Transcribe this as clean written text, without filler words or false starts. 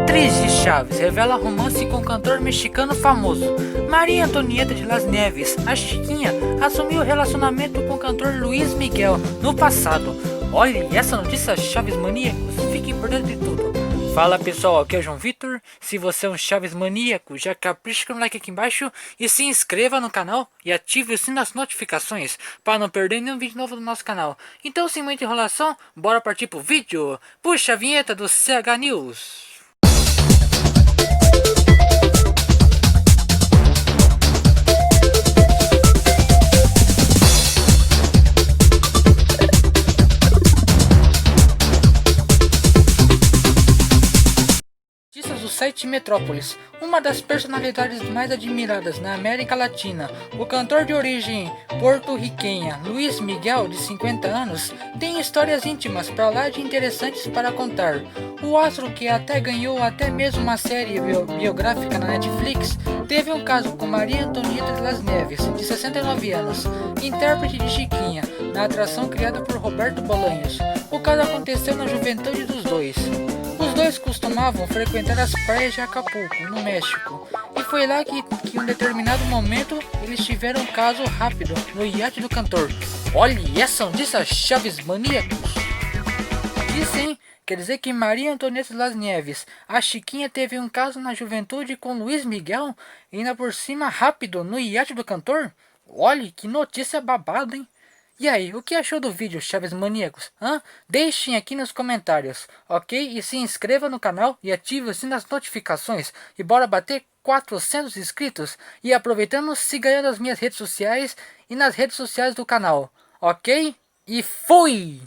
Atriz de Chaves revela romance com cantor mexicano famoso. Maria Antonieta de Las Nieves, a Chiquinha, assumiu relacionamento com o cantor Luiz Miguel no passado. Olhe essa notícia, Chaves maníacos, fiquem por dentro de tudo. Fala pessoal, aqui é o João Vitor. Se você é um Chaves maníaco, já capricha no like aqui embaixo e se inscreva no canal e ative o sino das notificações para não perder nenhum vídeo novo do nosso canal. Então, sem muita enrolação, bora partir pro vídeo. Puxa a vinheta do CH News. Do site Metrópolis, uma das personalidades mais admiradas na América Latina, o cantor de origem porto-riquenha Luiz Miguel, de 50 anos, tem histórias íntimas para lá de interessantes para contar. O astro, que até ganhou mesmo uma série biográfica na Netflix, teve um caso com Maria Antonieta de Las Nieves, de 69 anos, intérprete de Chiquinha, na atração criada por Roberto Bolanhos. O caso aconteceu na juventude dos dois. Os dois costumavam frequentar as praias de Acapulco, no México, e foi lá que em um determinado momento eles tiveram um caso rápido no iate do cantor. Olhe essa notícia, Chaves maníacos! Dizem, quer dizer que Maria Antonieta de Las Nieves, a Chiquinha, teve um caso na juventude com Luiz Miguel, e ainda por cima rápido no iate do cantor? Olhe que notícia babada, hein? E aí, o que achou do vídeo, Chaves maníacos? Deixem aqui nos comentários, ok? E se inscreva no canal e ative o sino das notificações. E bora bater 400 inscritos. E aproveitando, siga eu nas minhas redes sociais e nas redes sociais do canal, ok? E fui!